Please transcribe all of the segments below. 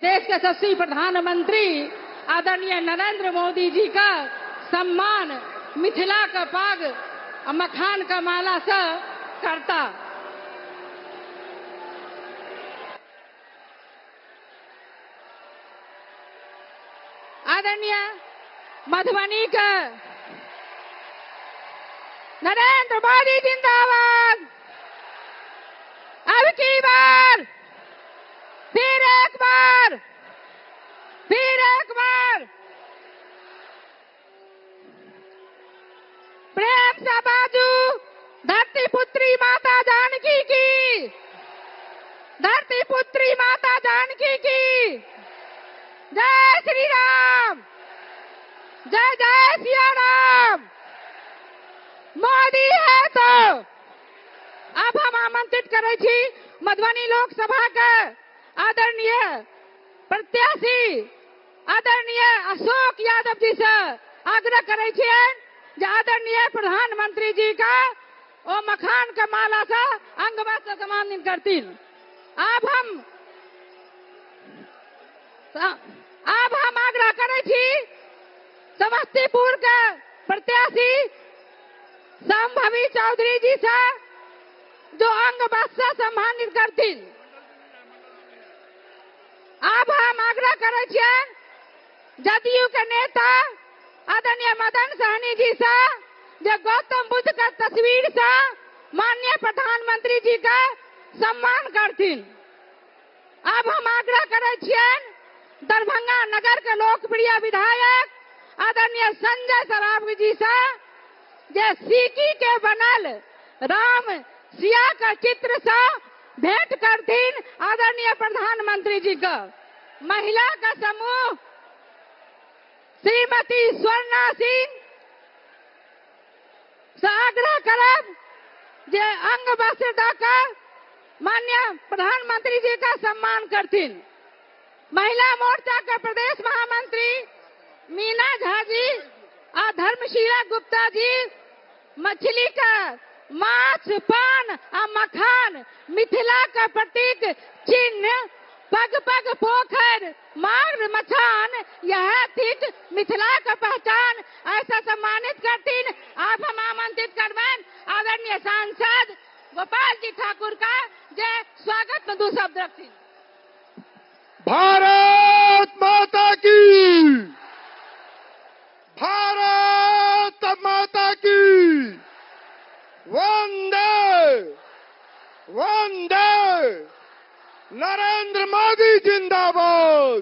देश के यशस्वी प्रधानमंत्री आदरणीय नरेंद्र मोदी जी का सम्मान मिथिला का पाग और मखान का माला से करता। आदरणीय मधुबनी का नरेंद्र मोदी जिंदाबाद। अब की बार फिर एक बार प्रेम से बाजू धरती पुत्री माता जानकी की, धरती पुत्री माता जानकी की जय श्री राम, जय जय सिया राम। मोदी है तो अब हम आमंत्रित करे छी मधुबनी लोकसभा के आदरणीय प्रत्याशी आदरणीय अशोक यादव जी से आग्रह करे छिए जे आदरणीय प्रधानमंत्री जी का ओ मखान के माला से अंगवस्त्र से सम्मानित करतीन। अब हम आग्रह करे छी समस्तीपुर के प्रत्याशी संभवी चौधरी जी से जो अंगवस्त्र से सम्मानित करतीन। अब हम आग्रह करे छिए जदयू के नेता आदरणीय मदन सहनी जी से जो गौतम बुद्ध का तस्वीर से माननीय प्रधानमंत्री जी का सम्मान करतीन। अब हम आग्रह करे छिए दरभंगा नगर के लोकप्रिय विधायक आदरणीय संजय सरावगी जी से जे सीकी के बनल राम सिया का चित्र से भेंट करतीन आदरणीय प्रधानमंत्री जी का। महिला का समूह श्रीमती स्वर्णा सिंह से आग्रह करब जे अंगवस्त्र देकर माननीय प्रधानमंत्री जी का सम्मान करतीन। महिला मोर्चा के प्रदेश महामंत्री मीना झा जी और धर्मशीला गुप्ता जी मछली का माछ पान और मखान मिथिला का प्रतीक चिन्ह पग पग पोखर मार्ग मचान यह ठीक मिथिला का पहचान ऐसा सम्मानित करतीन। आप हम आमंत्रित करबेन आदरणीय सांसद गोपाल जी ठाकुर का जे स्वागत में दो शब्द रखतीन। भारत माता की, भारत माता की, वंदे वंदे। नरेंद्र मोदी जिंदाबाद,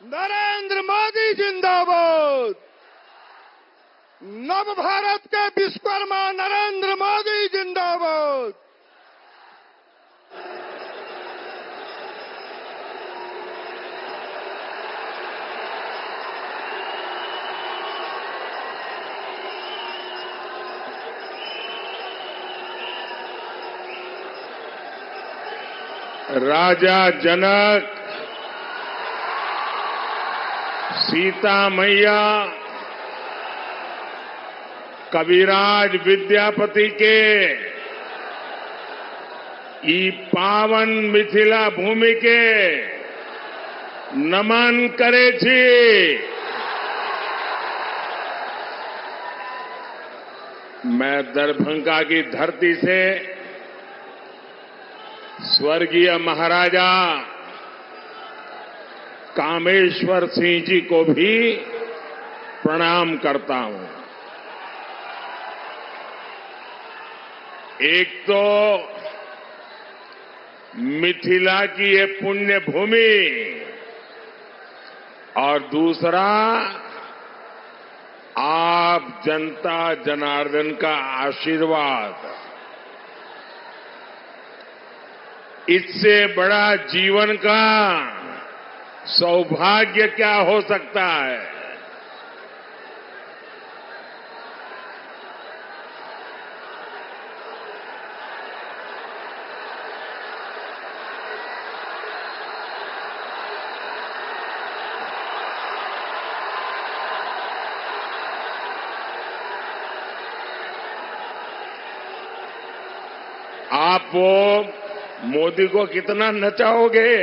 नरेंद्र मोदी जिंदाबाद। नव भारत के विश्वकर्मा नरेंद्र मोदी जिंदाबाद। राजा जनक, सीता मैया, कविराज विद्यापति के ई पावन मिथिला भूमि के नमन करे छी। मैं दरभंगा की धरती से स्वर्गीय महाराजा कामेश्वर सिंह जी को भी प्रणाम करता हूं। एक तो मिथिला की ये पुण्य भूमि और दूसरा आप जनता जनार्दन का आशीर्वाद। इससे बड़ा जीवन का सौभाग्य क्या हो सकता है। आप वो मोदी को कितना नचाओगे,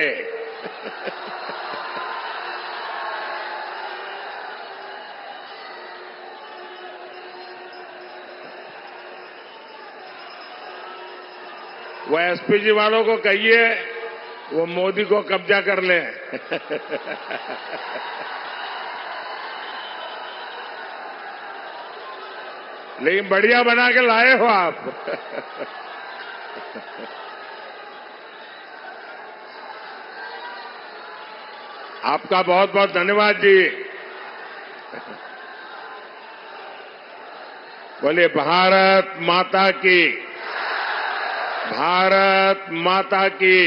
वो एसपीजी वालों को कहिए वो मोदी को कब्जा कर ले। लेकिन बढ़िया बना के लाए हो आप। आपका बहुत बहुत धन्यवाद जी। बोलिए भारत माता की, भारत माता की।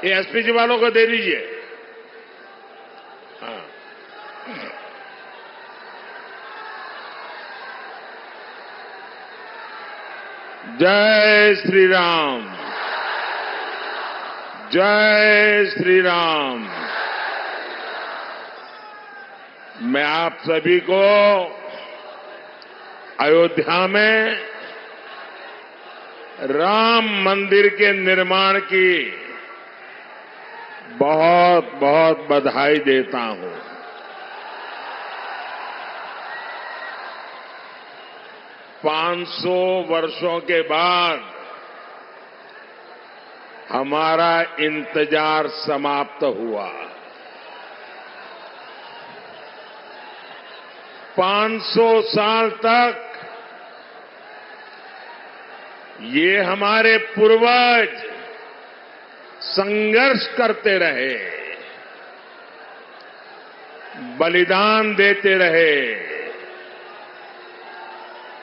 ये एसपीजी वालों को दे दीजिए। हाँ। जय श्री राम, जय श्री राम। मैं आप सभी को अयोध्या में राम मंदिर के निर्माण की बहुत बहुत बधाई देता हूं। पांच सौ वर्षों के बाद हमारा इंतजार समाप्त हुआ। 500 साल तक ये हमारे पूर्वज संघर्ष करते रहे, बलिदान देते रहे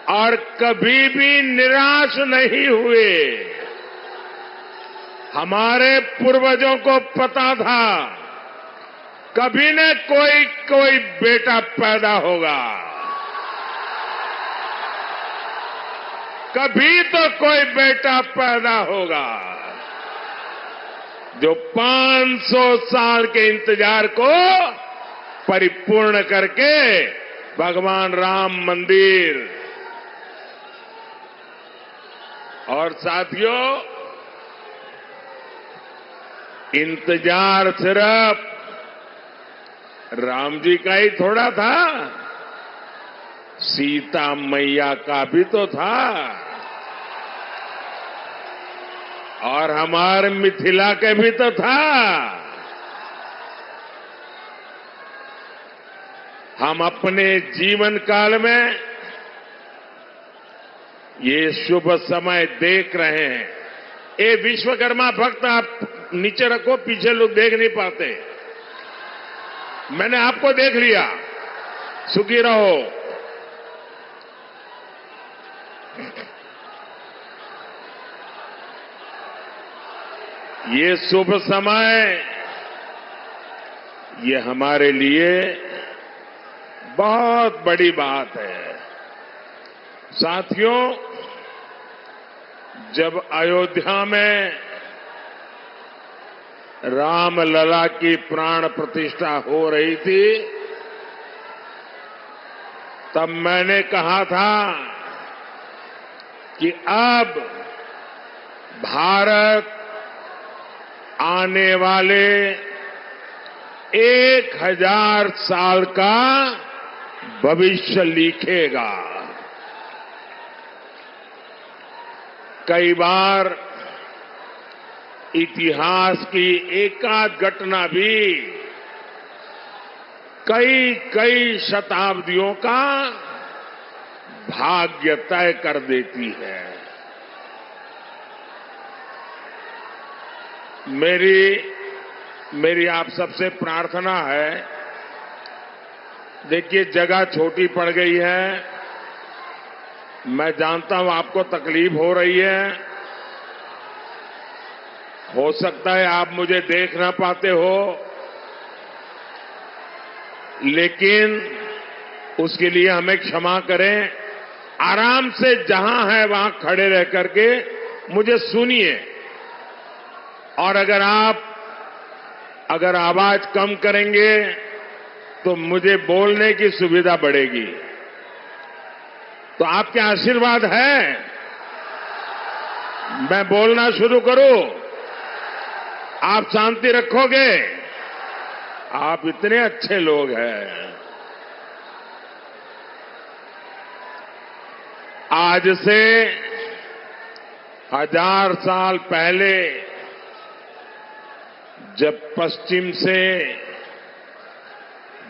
और कभी भी निराश नहीं हुए। हमारे पूर्वजों को पता था कभी न कोई बेटा पैदा होगा, कभी तो कोई बेटा पैदा होगा जो 500 साल के इंतजार को परिपूर्ण करके भगवान राम मंदिर। और साथियों, इंतजार सिर्फ राम जी का ही थोड़ा था, सीता मैया का भी तो था और हमारे मिथिला के भी तो था। हम अपने जीवन काल में ये शुभ समय देख रहे हैं। ये विश्वकर्मा भक्त आप नीचे रखो, पीछे लोग देख नहीं पाते। मैंने आपको देख लिया, सुखी रहो। ये शुभ समय, ये हमारे लिए बहुत बड़ी बात है। साथियों, जब अयोध्या में रामलला की प्राण प्रतिष्ठा हो रही थी, तब मैंने कहा था कि अब भारत आने वाले 1000 साल का भविष्य लिखेगा। कई बार इतिहास की एकाध घटना भी कई शताब्दियों का भाग्य तय कर देती है। मेरी आप सबसे प्रार्थना है, देखिए जगह छोटी पड़ गई है, मैं जानता हूं आपको तकलीफ हो रही है, हो सकता है आप मुझे देख ना पाते हो, लेकिन उसके लिए हमें क्षमा करें। आराम से जहां है वहां खड़े रह करके मुझे सुनिए, और अगर आवाज कम करेंगे तो मुझे बोलने की सुविधा बढ़ेगी। तो आपके आशीर्वाद है मैं बोलना शुरू करूं? आप शांति रखोगे? आप इतने अच्छे लोग हैं। आज से 1000 साल पहले जब पश्चिम से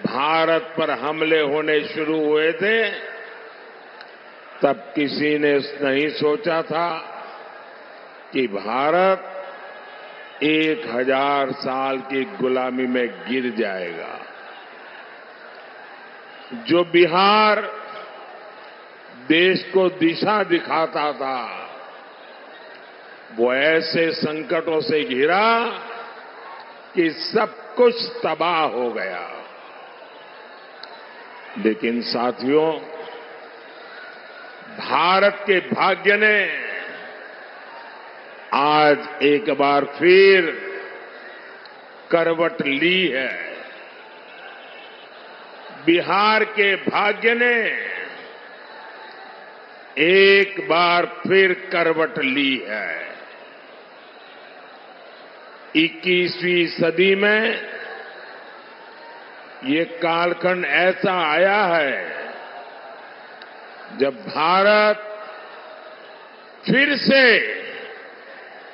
भारत पर हमले होने शुरू हुए थे, तब किसी ने नहीं सोचा था कि भारत 1000 साल की गुलामी में गिर जाएगा। जो बिहार देश को दिशा दिखाता था, वो ऐसे संकटों से घिरा कि सब कुछ तबाह हो गया। लेकिन साथियों, भारत के भाग्य ने आज एक बार फिर करवट ली है। बिहार के भाग्य ने एक बार फिर करवट ली है। 21वीं सदी में ये कालखंड ऐसा आया है जब भारत फिर से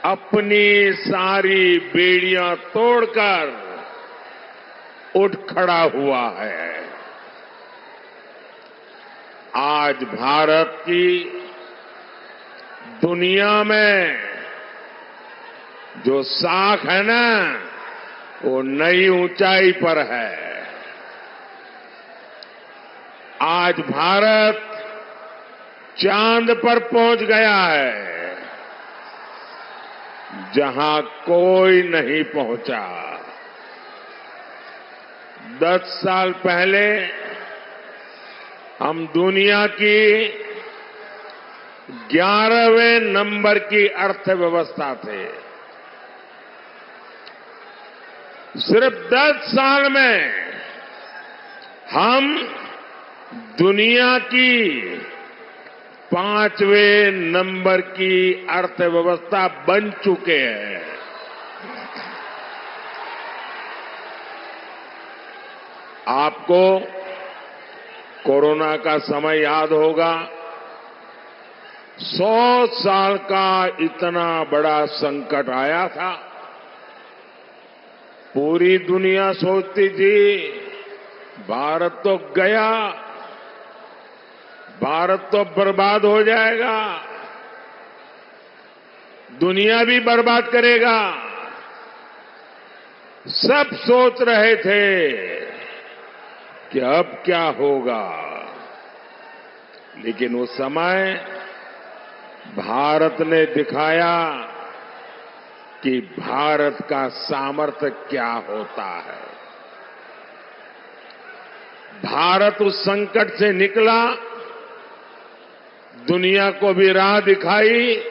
अपनी सारी बेड़ियां तोड़कर उठ खड़ा हुआ है। आज भारत की दुनिया में जो साख है ना, वो नई ऊंचाई पर है। आज भारत चांद पर पहुंच गया है, जहां कोई नहीं पहुंचा। 10 साल पहले हम दुनिया की 11वें नंबर की अर्थव्यवस्था थे। सिर्फ 10 साल में हम दुनिया की 5वें नंबर की अर्थव्यवस्था बन चुके हैं। आपको कोरोना का समय याद होगा। 100 साल का इतना बड़ा संकट आया था। पूरी दुनिया सोचती थी भारत तो गया, भारत तो बर्बाद हो जाएगा, दुनिया भी बर्बाद करेगा। सब सोच रहे थे कि अब क्या होगा। लेकिन उस समय भारत ने दिखाया कि भारत का सामर्थ्य क्या होता है। भारत उस संकट से निकला, दुनिया को भी राह दिखाई।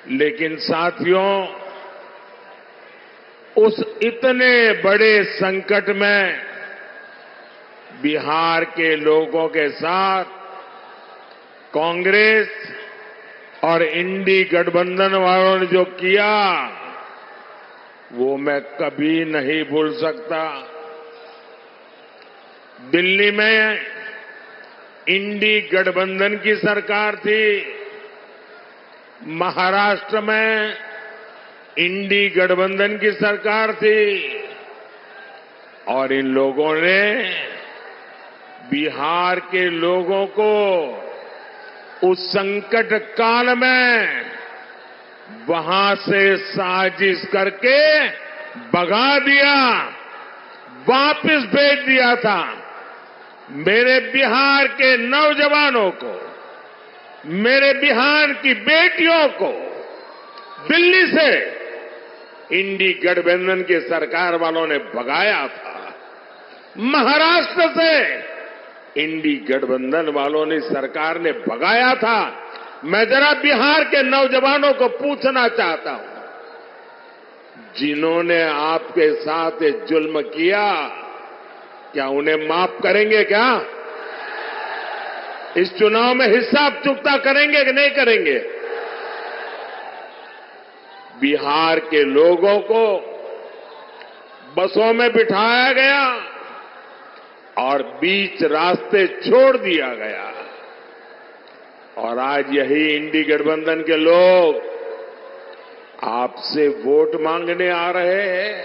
लेकिन साथियों, उस इतने बड़े संकट में बिहार के लोगों के साथ कांग्रेस और इंडी गठबंधन वालों ने जो किया, वो मैं कभी नहीं भूल सकता। दिल्ली में इंडी गठबंधन की सरकार थी, महाराष्ट्र में इंडी गठबंधन की सरकार थी, और इन लोगों ने बिहार के लोगों को उस संकट काल में वहां से साजिश करके भगा दिया, वापस भेज दिया था। मेरे बिहार के नौजवानों को, मेरे बिहार की बेटियों को दिल्ली से इंडी गठबंधन की सरकार वालों ने भगाया था। महाराष्ट्र से इंडी गठबंधन वालों ने, सरकार ने भगाया था। मैं जरा बिहार के नौजवानों को पूछना चाहता हूं, जिन्होंने आपके साथ ये जुल्म किया, क्या उन्हें माफ करेंगे? क्या इस चुनाव में हिसाब चुकता करेंगे कि नहीं करेंगे? बिहार के लोगों को बसों में बिठाया गया और बीच रास्ते छोड़ दिया गया। और आज यही इंडी गठबंधन के लोग आपसे वोट मांगने आ रहे हैं।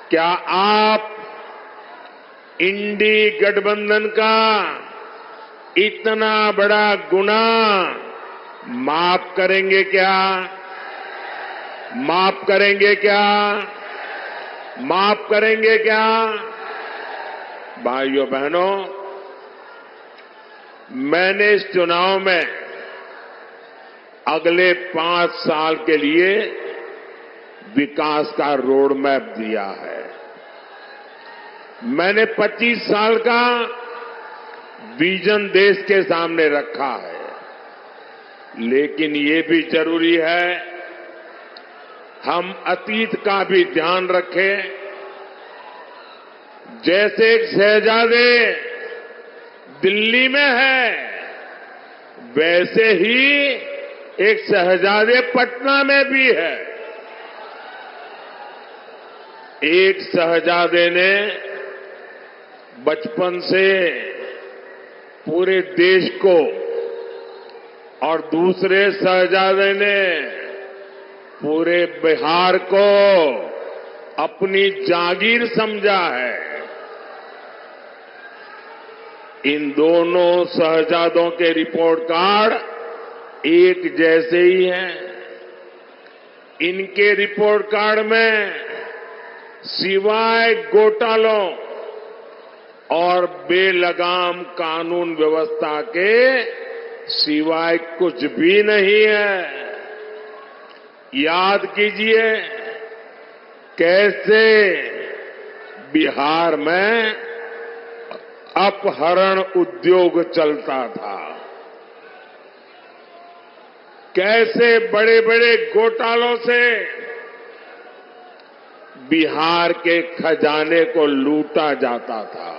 क्या आप इंडी गठबंधन का इतना बड़ा गुनाह माफ करेंगे क्या? माफ करेंगे क्या? माफ करेंगे क्या? भाइयों बहनों, मैंने इस चुनाव में अगले 5 साल के लिए विकास का रोड मैप दिया है। मैंने 25 साल का विजन देश के सामने रखा है। लेकिन ये भी जरूरी है हम अतीत का भी ध्यान रखें। जैसे एक शहजादे दिल्ली में है, वैसे ही एक शहजादे पटना में भी है। एक शहजादे ने बचपन से पूरे देश को और दूसरे शहजादे ने पूरे बिहार को अपनी जागीर समझा है। इन दोनों शहजादों के रिपोर्ट कार्ड एक जैसे ही हैं। इनके रिपोर्ट कार्ड में सिवाय घोटालों और बेलगाम कानून व्यवस्था के सिवाय कुछ भी नहीं है। याद कीजिए कैसे बिहार में अपहरण उद्योग चलता था, कैसे बड़े बड़े घोटालों से बिहार के खजाने को लूटा जाता था,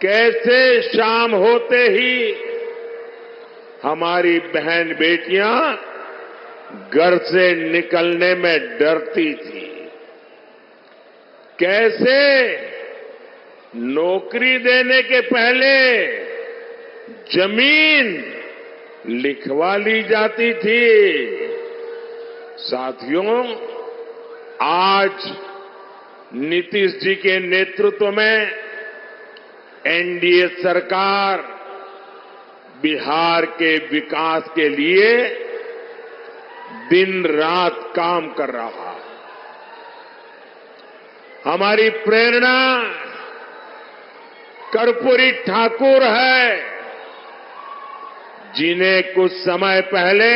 कैसे शाम होते ही हमारी बहन बेटियां घर से निकलने में डरती थी, कैसे नौकरी देने के पहले जमीन लिखवा ली जाती थी। साथियों, आज नीतीश जी के नेतृत्व में एनडीए सरकार बिहार के विकास के लिए दिन रात काम कर रहा है। हमारी प्रेरणा कर्पूरी ठाकुर है, जिन्हें कुछ समय पहले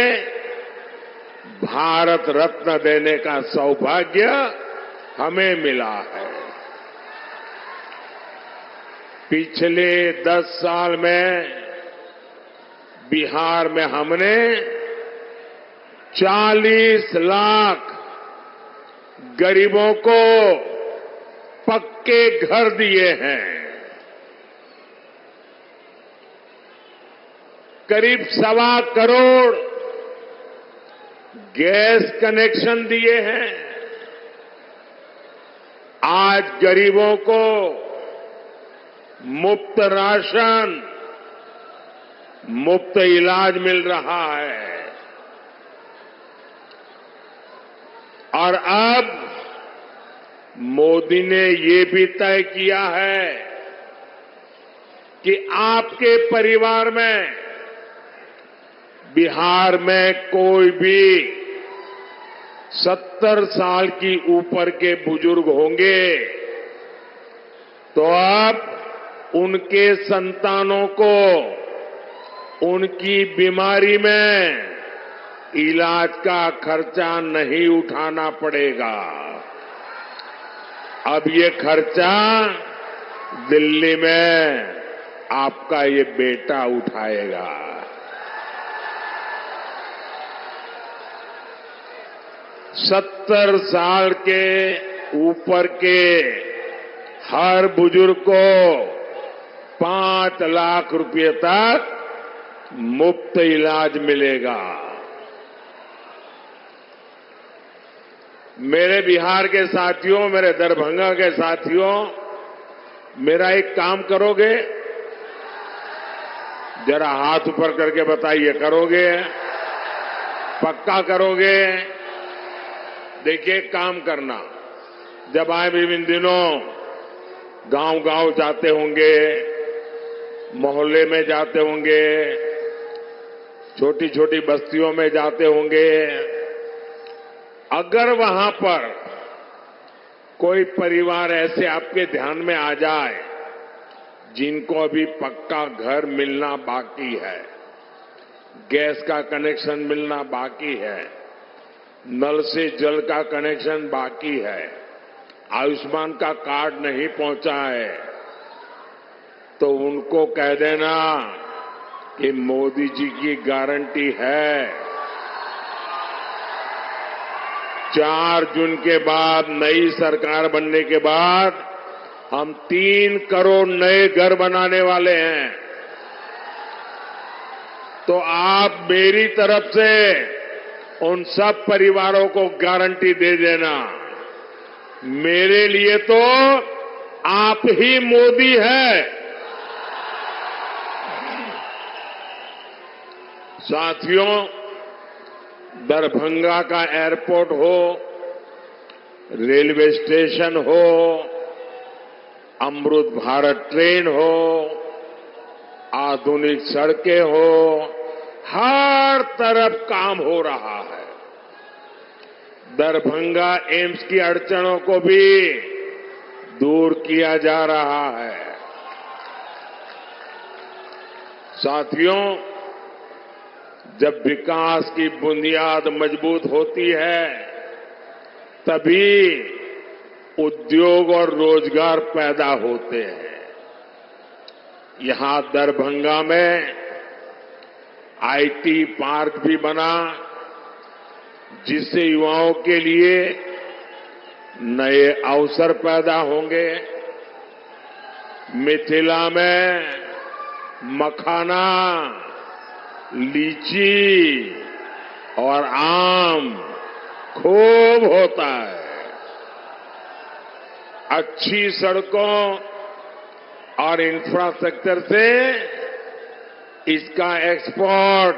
भारत रत्न देने का सौभाग्य हमें मिला है। पिछले 10 साल में बिहार में हमने 40 लाख गरीबों को पक्के घर दिए हैं, करीब 1.25 करोड़ गैस कनेक्शन दिए हैं। आज गरीबों को मुफ्त राशन, मुफ्त इलाज मिल रहा है। और अब मोदी ने ये भी तय किया है कि आपके परिवार में बिहार में कोई भी 70 साल की ऊपर के बुजुर्ग होंगे तो अब उनके संतानों को उनकी बीमारी में इलाज का खर्चा नहीं उठाना पड़ेगा। अब ये खर्चा दिल्ली में आपका ये बेटा उठाएगा। सत्तर साल के ऊपर के हर बुजुर्ग को 5 लाख रुपए तक मुफ्त इलाज मिलेगा। मेरे बिहार के साथियों, मेरे दरभंगा के साथियों, मेरा एक काम करोगे? जरा हाथ ऊपर करके बताइए, करोगे? पक्का करोगे? देखिए, काम करना। जब आए भी इन दिनों गांव-गांव जाते होंगे, मोहल्ले में जाते होंगे, छोटी छोटी बस्तियों में जाते होंगे, अगर वहां पर कोई परिवार ऐसे आपके ध्यान में आ जाए जिनको अभी पक्का घर मिलना बाकी है, गैस का कनेक्शन मिलना बाकी है, नल से जल का कनेक्शन बाकी है, आयुष्मान का कार्ड नहीं पहुंचा है, तो उनको कह देना कि मोदी जी की गारंटी है 4 जून के बाद नई सरकार बनने के बाद हम 3 करोड़ नए घर बनाने वाले हैं। तो आप मेरी तरफ से उन सब परिवारों को गारंटी दे देना, मेरे लिए तो आप ही मोदी है। साथियों, दरभंगा का एयरपोर्ट हो, रेलवे स्टेशन हो, अमृत भारत ट्रेन हो, आधुनिक सड़कें हो, हर तरफ काम हो रहा है। दरभंगा एम्स की अड़चनों को भी दूर किया जा रहा है। साथियों, जब विकास की बुनियाद मजबूत होती है, तभी उद्योग और रोजगार पैदा होते हैं। यहां दरभंगा में आईटी पार्क भी बना, जिससे युवाओं के लिए नए अवसर पैदा होंगे। मिथिला में मखाना, लीची और आम खूब होता है। अच्छी सड़कों और इंफ्रास्ट्रक्चर से इसका एक्सपोर्ट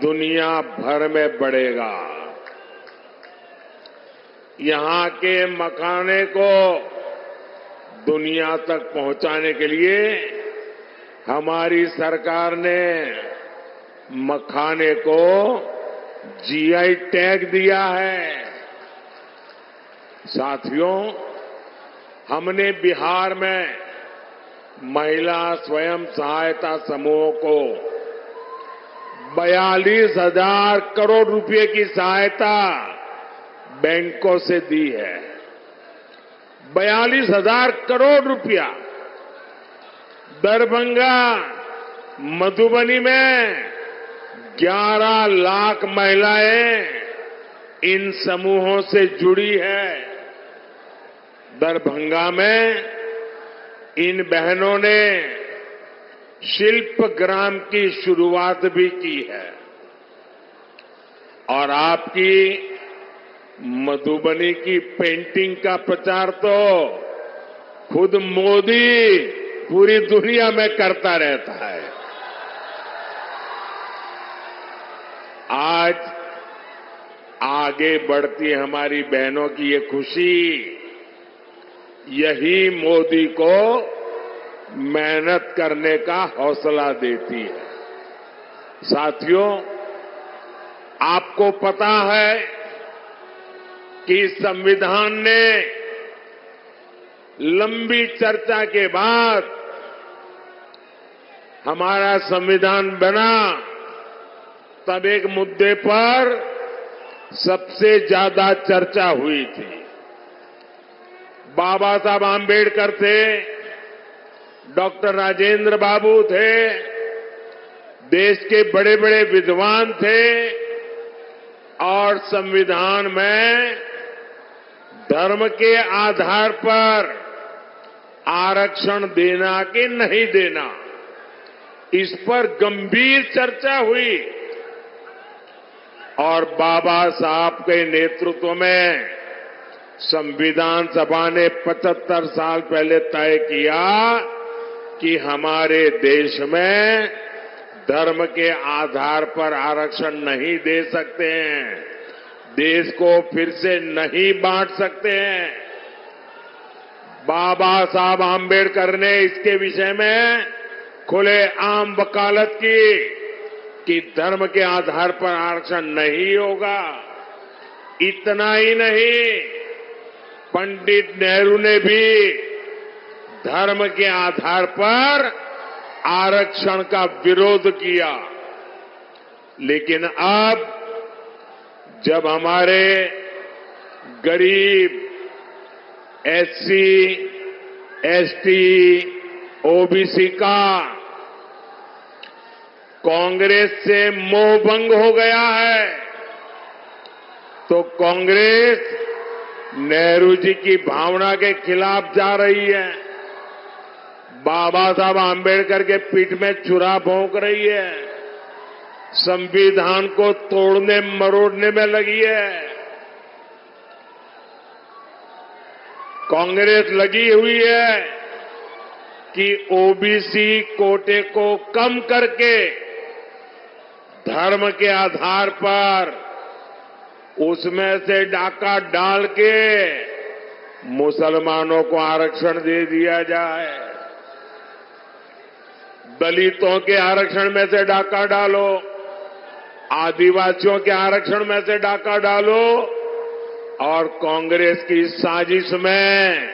दुनिया भर में बढ़ेगा। यहां के मखाने को दुनिया तक पहुंचाने के लिए हमारी सरकार ने मखाने को जीआई टैग दिया है। साथियों, हमने बिहार में महिला स्वयं सहायता समूहों को 42,000 करोड़ रुपए की सहायता बैंकों से दी है। 42,000 करोड़ रुपया। दरभंगा, मधुबनी में 11 लाख महिलाएं इन समूहों से जुड़ी है। दरभंगा में इन बहनों ने शिल्प ग्राम की शुरुआत भी की है। और आपकी मधुबनी की पेंटिंग का प्रचार तो खुद मोदी पूरी दुनिया में करता रहता है। आज आगे बढ़ती हमारी बहनों की ये खुशी, यही मोदी को मेहनत करने का हौसला देती है। साथियों, आपको पता है कि संविधान ने लंबी चर्चा के बाद हमारा संविधान बना, तब एक मुद्दे पर सबसे ज्यादा चर्चा हुई थी। बाबा साहब आंबेडकर थे, डॉक्टर राजेंद्र बाबू थे, देश के बड़े बड़े विद्वान थे और संविधान में धर्म के आधार पर आरक्षण देना कि नहीं देना, इस पर गंभीर चर्चा हुई। और बाबा साहब के नेतृत्व में संविधान सभा ने 75 साल पहले तय किया कि हमारे देश में धर्म के आधार पर आरक्षण नहीं दे सकते हैं, देश को फिर से नहीं बांट सकते हैं। बाबा साहब आम्बेडकर ने इसके विषय में खुले आम वकालत की कि धर्म के आधार पर आरक्षण नहीं होगा। इतना ही नहीं, पंडित नेहरू ने भी धर्म के आधार पर आरक्षण का विरोध किया। लेकिन अब जब हमारे गरीब एससी, एसटी, ओबीसी का कांग्रेस से मोह भंग हो गया है, तो कांग्रेस नेहरू जी की भावना के खिलाफ जा रही है, बाबा साहब आम्बेडकर के पीठ में छुरा भोंक रही है, संविधान को तोड़ने मरोड़ने में लगी है। कांग्रेस लगी हुई है कि ओबीसी कोटे को कम करके धर्म के आधार पर उसमें से डाका डाल के मुसलमानों को आरक्षण दे दिया जाए। दलितों के आरक्षण में से डाका डालो, आदिवासियों के आरक्षण में से डाका डालो, और कांग्रेस की साजिश में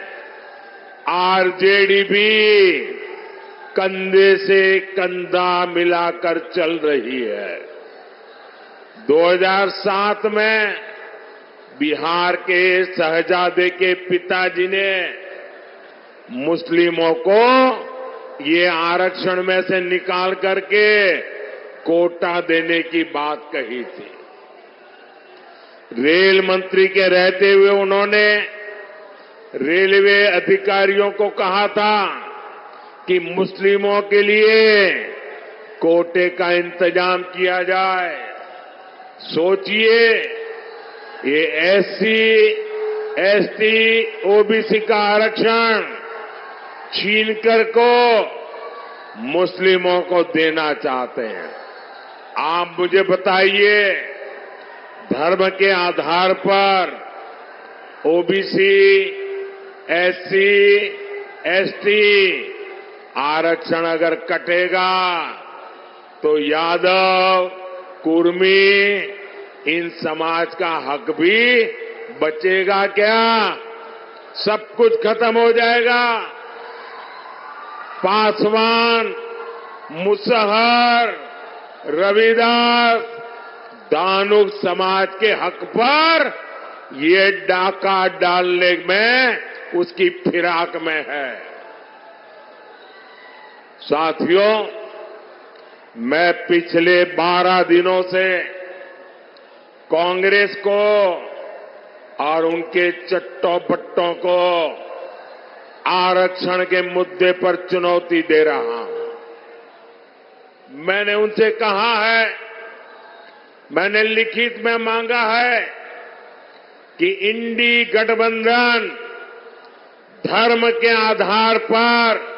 आरजेडी भी कंधे से कंधा मिलाकर चल रही है। 2007 में बिहार के शहजादे के पिताजी ने मुस्लिमों को ये आरक्षण में से निकाल करके कोटा देने की बात कही थी। रेल मंत्री के रहते हुए उन्होंने रेलवे अधिकारियों को कहा था कि मुस्लिमों के लिए कोटे का इंतजाम किया जाए। सोचिए, ये एससी, एसटी, ओबीसी का आरक्षण छीनकर को मुस्लिमों को देना चाहते हैं। आप मुझे बताइए, धर्म के आधार पर ओबीसी, एससी, एसटी आरक्षण अगर कटेगा तो यादव, कुर्मी, इन समाज का हक भी बचेगा क्या? सब कुछ खत्म हो जाएगा। पासवान, मुसहर, रविदास, दानुक समाज के हक पर ये डाका डालने में उसकी फिराक में है। साथियों, मैं पिछले 12 दिनों से कांग्रेस को और उनके चट्टों-पट्टों को आरक्षण के मुद्दे पर चुनौती दे रहा हूं। मैंने उनसे कहा है, मैंने लिखित में मांगा है कि इंडी गठबंधन धर्म के आधार पर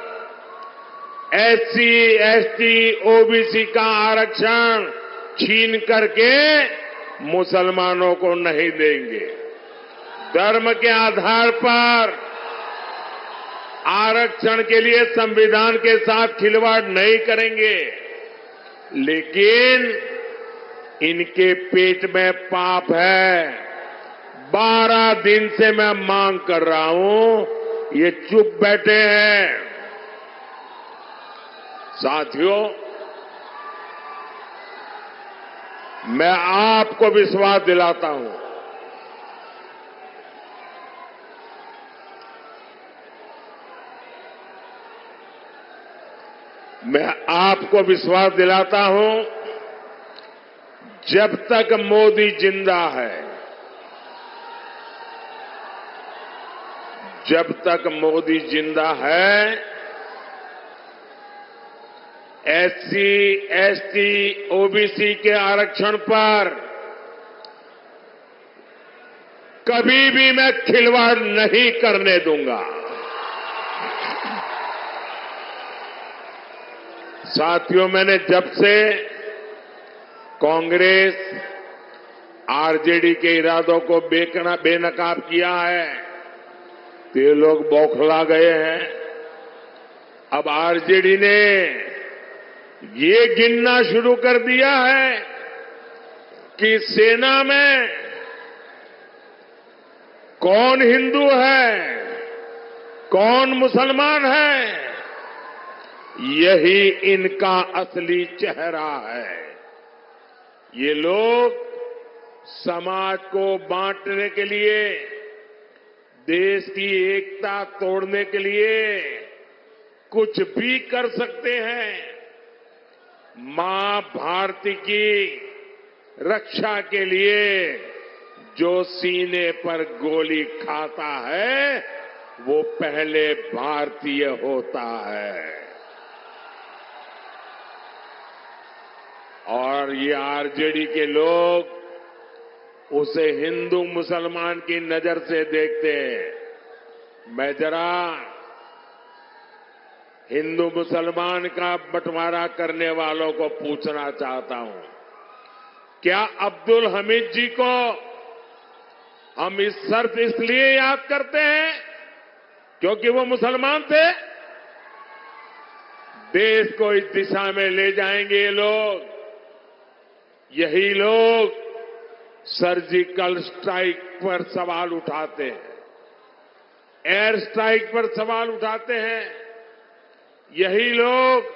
एससी, एसटी, ओबीसी का आरक्षण छीन करके मुसलमानों को नहीं देंगे। धर्म के आधार पर आरक्षण के लिए संविधान के साथ खिलवाड़ नहीं करेंगे, लेकिन इनके पेट में पाप है। 12 दिन से मैं मांग कर रहा हूं, ये चुप बैठे हैं। साथियों, मैं आपको विश्वास दिलाता हूं, मैं आपको विश्वास दिलाता हूं, जब तक मोदी जिंदा है, जब तक मोदी जिंदा है, एससी, एसटी, ओबीसी के आरक्षण पर कभी भी मैं खिलवाड़ नहीं करने दूंगा। साथियों, मैंने जब से कांग्रेस आरजेडी के इरादों को बेनकाब किया है तो ये लोग बौखला गए हैं। अब आरजेडी ने ये गिनना शुरू कर दिया है कि सेना में कौन हिंदू है, कौन मुसलमान है, यही इनका असली चेहरा है। ये लोग समाज को बांटने के लिए, देश की एकता तोड़ने के लिए कुछ भी कर सकते हैं। मां भारती की रक्षा के लिए जो सीने पर गोली खाता है वो पहले भारतीय होता है। और ये आरजेडी के लोग उसे हिंदू मुसलमान की नजर से देखते हैं। मैं जरा हिंदू मुसलमान का बंटवारा करने वालों को पूछना चाहता हूं, क्या अब्दुल हमीद जी को हम इस शर्त इसलिए याद करते हैं क्योंकि वो मुसलमान थे? देश को इस दिशा में ले जाएंगे ये लोग। यही लोग सर्जिकल स्ट्राइक पर सवाल उठाते हैं, एयर स्ट्राइक पर सवाल उठाते हैं। यही लोग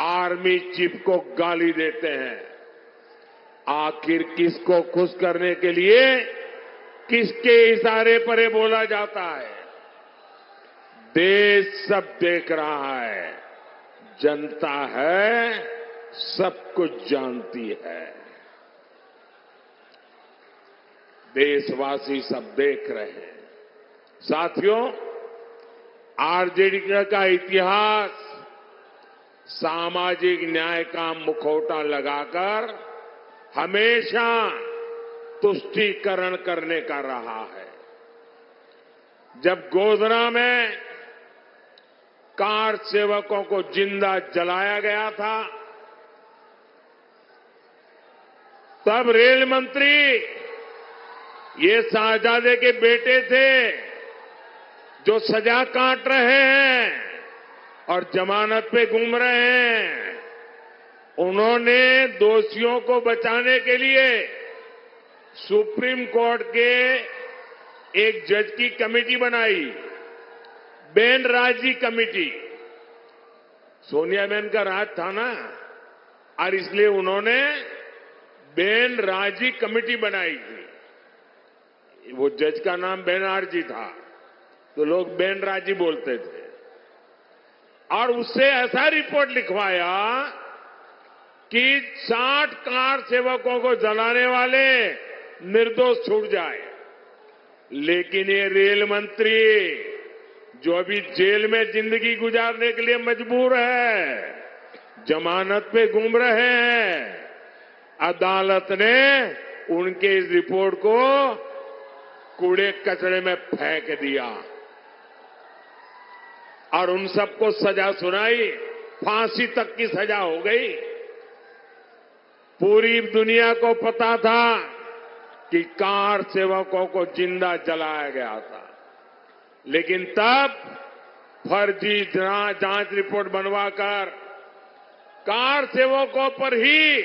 आर्मी चीफ को गाली देते हैं। आखिर किसको खुश करने के लिए किसके इशारे पर ये बोला जाता है? देश सब देख रहा है, जनता है, सब कुछ जानती है। देशवासी सब देख रहे हैं। साथियों, आरजेडी का इतिहास सामाजिक न्याय का मुखौटा लगाकर हमेशा तुष्टीकरण करने का रहा है। जब गोधरा में कार सेवकों को जिंदा जलाया गया था, तब रेल मंत्री ये शाहजादे के बेटे थे जो सजा काट रहे हैं और जमानत पे घूम रहे हैं। उन्होंने दोषियों को बचाने के लिए सुप्रीम कोर्ट के एक जज की कमेटी बनाई, बेनराजी कमेटी। सोनिया बहन का राज था ना, और इसलिए उन्होंने बेनराजी कमेटी बनाई थी। वो जज का नाम बेनर्जी था तो लोग बेनराजी बोलते थे। और उससे ऐसा रिपोर्ट लिखवाया कि 60 कार सेवकों को जलाने वाले निर्दोष छूट जाए। लेकिन ये रेल मंत्री जो अभी जेल में जिंदगी गुजारने के लिए मजबूर है, जमानत पे घूम रहे हैं, अदालत ने उनके इस रिपोर्ट को कूड़े कचरे में फेंक दिया और उन सबको सजा सुनाई। फांसी तक की सजा हो गई। पूरी दुनिया को पता था कि कार सेवकों को जिंदा जलाया गया था, लेकिन तब फर्जी जांच रिपोर्ट बनवाकर कार सेवकों पर ही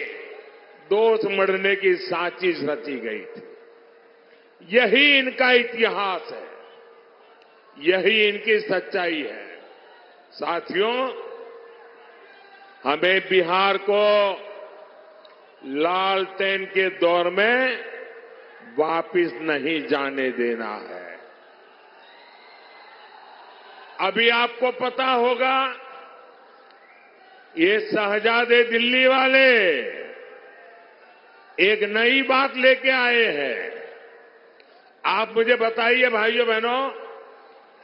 दोष मढ़ने की साजिश रची गई थी। यही इनका इतिहास है, यही इनकी सच्चाई है। साथियों, हमें बिहार को लालटेन के दौर में वापिस नहीं जाने देना है। अभी आपको पता होगा, ये शहजादे दिल्ली वाले एक नई बात लेके आए हैं। आप मुझे बताइए भाइयों बहनों,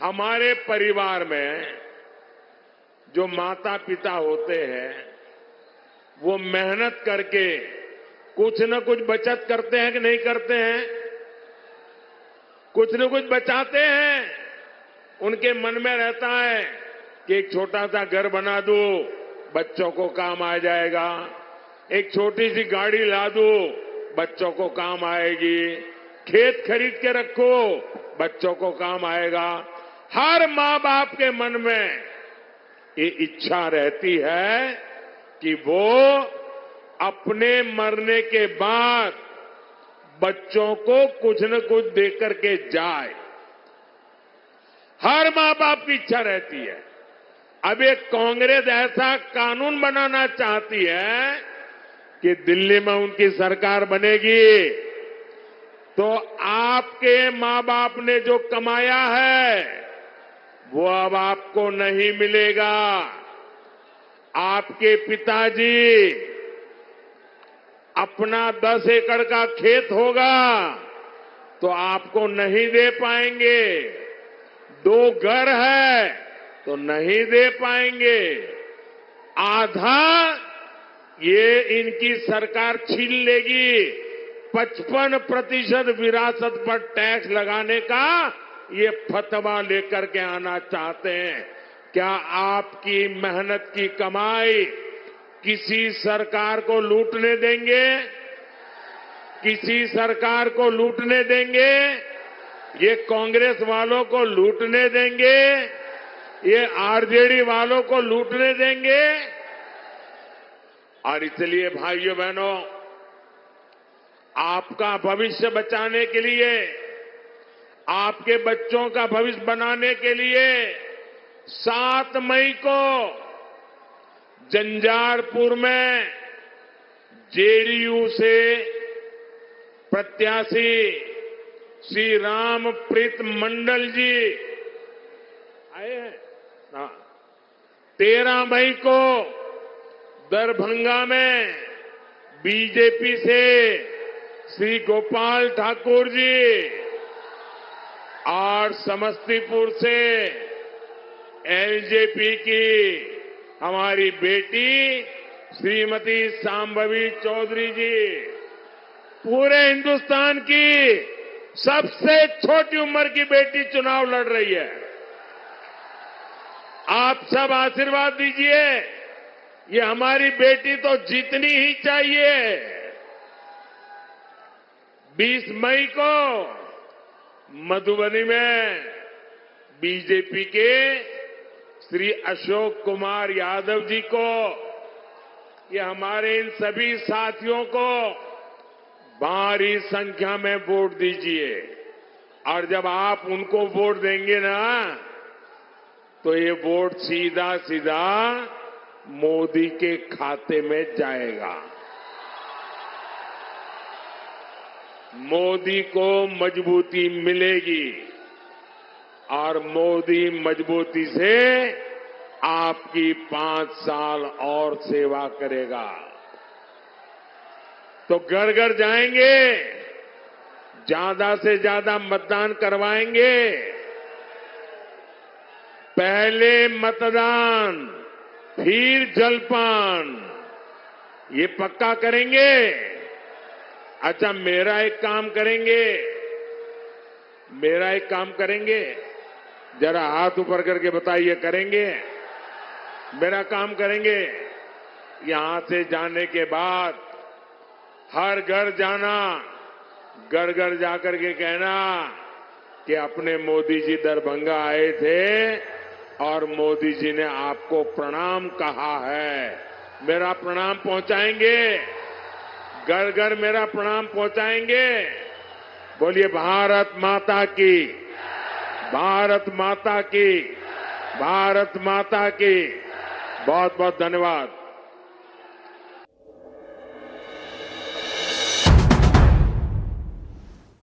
हमारे परिवार में जो माता पिता होते हैं वो मेहनत करके कुछ न कुछ बचत करते हैं कि नहीं करते हैं? कुछ न कुछ बचाते हैं। उनके मन में रहता है कि एक छोटा सा घर बना दो, बच्चों को काम आ जाएगा। एक छोटी सी गाड़ी ला दो, बच्चों को काम आएगी। खेत खरीद के रखो, बच्चों को काम आएगा। हर माँ बाप के मन में ये इच्छा रहती है कि वो अपने मरने के बाद बच्चों को कुछ न कुछ देकर के जाए। हर माँ बाप की इच्छा रहती है। अब एक कांग्रेस ऐसा कानून बनाना चाहती है कि दिल्ली में उनकी सरकार बनेगी तो आपके माँ बाप ने जो कमाया है वो अब आपको नहीं मिलेगा। आपके पिताजी अपना 10 एकड़ का खेत होगा तो आपको नहीं दे पाएंगे। 2 घर है तो नहीं दे पाएंगे। आधा ये इनकी सरकार छीन लेगी। 55% विरासत पर टैक्स लगाने का ये फतवा लेकर के आना चाहते हैं। क्या आपकी मेहनत की कमाई किसी सरकार को लूटने देंगे? किसी सरकार को लूटने देंगे? ये कांग्रेस वालों को लूटने देंगे? ये आरजेडी वालों को लूटने देंगे? और इसलिए भाइयों बहनों, आपका भविष्य बचाने के लिए, आपके बच्चों का भविष्य बनाने के लिए 7 मई को जंजारपुर में जेडीयू से प्रत्याशी श्री रामप्रीत मंडल जी आए हैं। 13 मई को दरभंगा में बीजेपी से श्री गोपाल ठाकुर जी और समस्तीपुर से एलजेपी की हमारी बेटी श्रीमती सांभवी चौधरी जी, पूरे हिंदुस्तान की सबसे छोटी उम्र की बेटी चुनाव लड़ रही है। आप सब आशीर्वाद दीजिए। ये हमारी बेटी तो जीतनी ही चाहिए। 20 मई को मधुबनी में बीजेपी के श्री अशोक कुमार यादव जी को, ये हमारे इन सभी साथियों को भारी संख्या में वोट दीजिए। और जब आप उनको वोट देंगे ना तो ये वोट सीधा सीधा मोदी के खाते में जाएगा। मोदी को मजबूती मिलेगी और मोदी मजबूती से आपकी 5 साल और सेवा करेगा। तो घर घर जाएंगे, ज्यादा से ज्यादा मतदान करवाएंगे। पहले मतदान फिर जलपान, ये पक्का करेंगे। अच्छा, मेरा एक काम करेंगे, जरा हाथ ऊपर करके बताइए, करेंगे? मेरा काम करेंगे। यहां से जाने के बाद हर घर जाना, घर घर जाकर के कहना कि अपने मोदी जी दरभंगा आए थे और मोदी जी ने आपको प्रणाम कहा है। मेरा प्रणाम पहुंचाएंगे, घर घर मेरा प्रणाम पहुंचाएंगे। बोलिए भारत माता की, भारत माता की, भारत माता की। बहुत बहुत धन्यवाद।